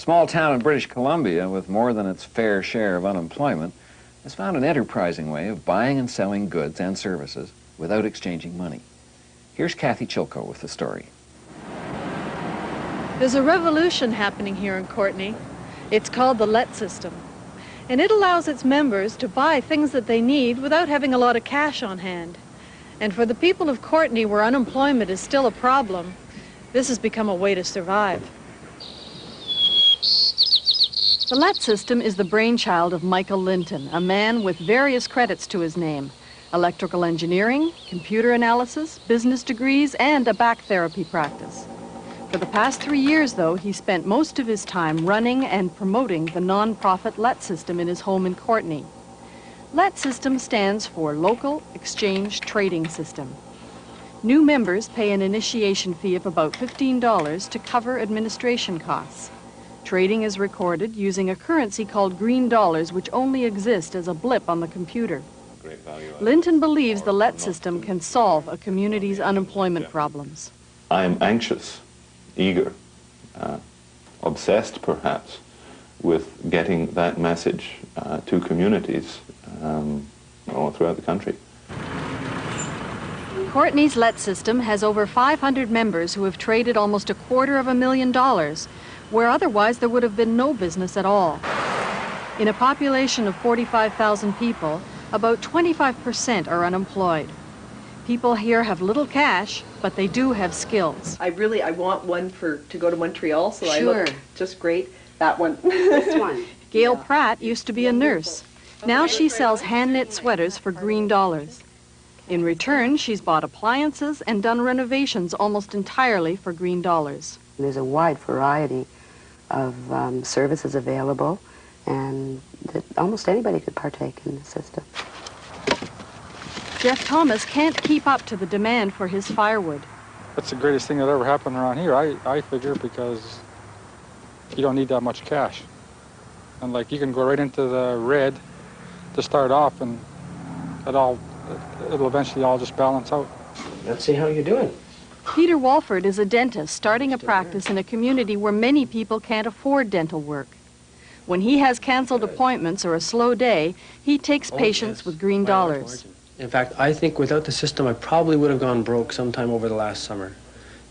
small town in British Columbia with more than its fair share of unemployment has found an enterprising way of buying and selling goods and services without exchanging money. Here's Kathy Chilko with the story. There's a revolution happening here in Courtenay. It's called the LETSystem, and it allows its members to buy things that they need without having a lot of cash on hand. And for the people of Courtenay, where unemployment is still a problem, this has become a way to survive. The LETSystem is the brainchild of Michael Linton, a man with various credits to his name: electrical engineering, computer analysis, business degrees, and a back therapy practice. For the past 3 years, though, he spent most of his time running and promoting the non-profit LETSystem in his home in Courtenay. LETSystem stands for Local Exchange Trading System. New members pay an initiation fee of about $15 to cover administration costs. Trading is recorded using a currency called green dollars, which only exist as a blip on the computer. Linton believes the LETSystem can solve a community's unemployment problems. I am anxious, eager, obsessed perhaps with getting that message to communities all throughout the country. Courtenay's LETSystem has over 500 members who have traded almost $250,000, where otherwise there would have been no business at all. In a population of 45,000 people, about 25% are unemployed. People here have little cash, but they do have skills. I want one to go to Montreal, so Sure. I look just great. That one. This one. Gail Pratt used to be a nurse. Now she sells hand-knit sweaters for green dollars. In return, she's bought appliances and done renovations almost entirely for green dollars. There's a wide variety of services available, and that almost anybody could partake in the system. Jeff Thomas can't keep up to the demand for his firewood. That's the greatest thing that ever happened around here, I figure, because you don't need that much cash. And like, you can go right into the red to start off, and it'll eventually all just balance out. Let's see how you're doing. Peter Walford is a dentist starting a practice in a community where many people can't afford dental work. When he has canceled appointments or a slow day, he takes patients with green dollars. In fact, I think without the system, I probably would have gone broke sometime over the last summer.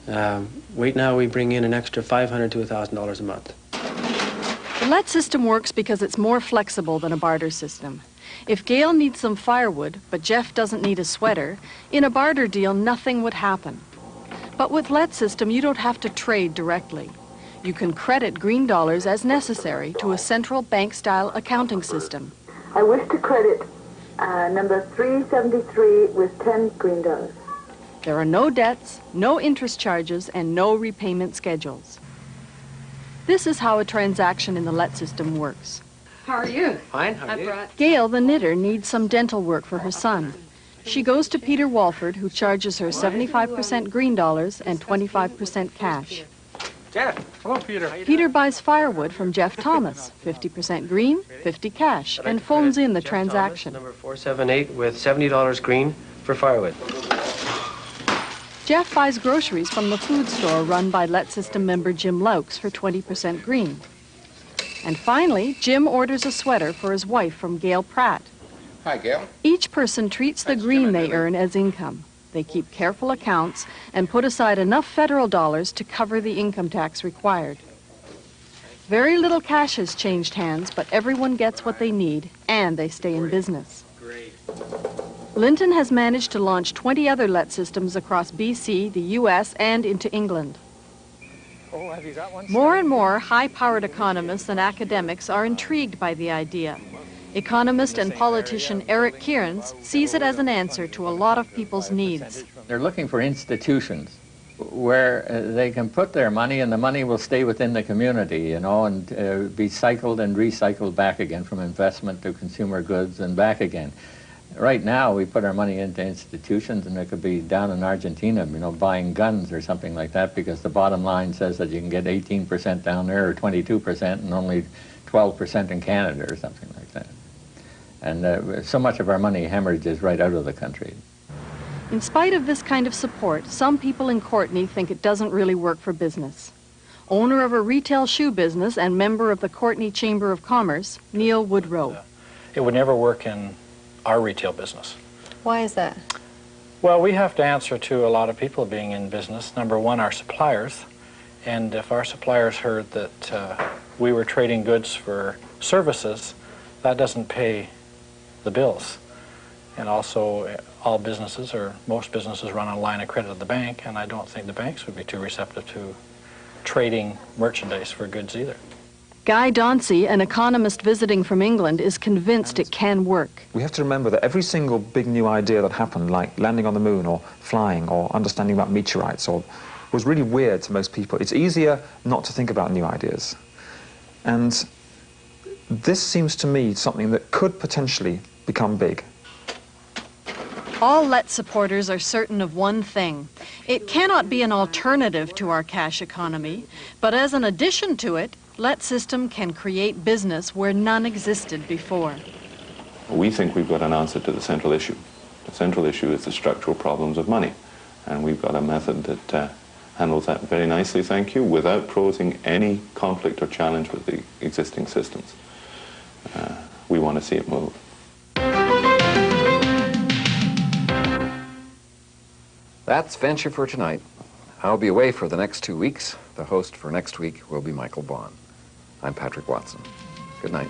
Right now, we bring in an extra $500 to $1,000 a month. The LETSystem works because it's more flexible than a barter system. If Gail needs some firewood, but Jeff doesn't need a sweater, in a barter deal, nothing would happen. But with LETSystem, you don't have to trade directly. You can credit green dollars as necessary to a central bank-style accounting system. I wish to credit number 373 with 10 green dollars. There are no debts, no interest charges, and no repayment schedules. This is how a transaction in the LETSystem works. How are you? Fine, how are you? Gail, the knitter, needs some dental work for her son. She goes to Peter Walford, who charges her 75% green dollars and 25% cash. Jeff, hello, Peter. Peter buys firewood from Jeff Thomas, 50% green, 50 cash, and phones in the transaction. Number 478 with $70 green for firewood. Jeff buys groceries from the food store run by LETSystem member Jim Laux for 20% green. And finally, Jim orders a sweater for his wife from Gail Pratt. Hi, Gail. Each person treats the green they earn as income. They keep careful accounts and put aside enough federal dollars to cover the income tax required. Very little cash has changed hands, but everyone gets what they need, and they stay in business. Linton has managed to launch 20 other LETSystems across BC, the U.S., and into England. More and more high-powered economists and academics are intrigued by the idea. Economist and politician Eric Kearns sees it as an answer to a lot of people's needs. They're looking for institutions where they can put their money and the money will stay within the community, you know, and be cycled and recycled back again from investment to consumer goods and back again. Right now, we put our money into institutions, and it could be down in Argentina, you know, buying guns or something like that, because the bottom line says that you can get 18% down there or 22% and only 12% in Canada or something like that. And so much of our money hemorrhages right out of the country. In spite of this kind of support, some people in Courtenay think it doesn't really work for business. owner of a retail shoe business and member of the Courtenay Chamber of Commerce, Neil Woodrow. It would never work in our retail business. Why is that? Well, we have to answer to a lot of people being in business. Number one, our suppliers. And if our suppliers heard that we were trading goods for services, that doesn't pay the bills. And also, all businesses, or most businesses, run on a line of credit at the bank, and I don't think the banks would be too receptive to trading merchandise for goods either. Guy Dauncey, an economist visiting from England, is convinced it can work. We have to remember that every single big new idea that happened, like landing on the moon or flying or understanding about meteorites, was really weird to most people. It's easier not to think about new ideas. And this seems to me something that could potentially become big. All LET supporters are certain of one thing. It cannot be an alternative to our cash economy, but as an addition to it, LETSystem can create business where none existed before. We think we've got an answer to the central issue. The central issue is the structural problems of money, and we've got a method that handles that very nicely, thank you, without posing any conflict or challenge with the existing systems. We want to see it move. That's Venture for tonight. I'll be away for the next 2 weeks. The host for next week will be Michael Bond. I'm Patrick Watson. Good night.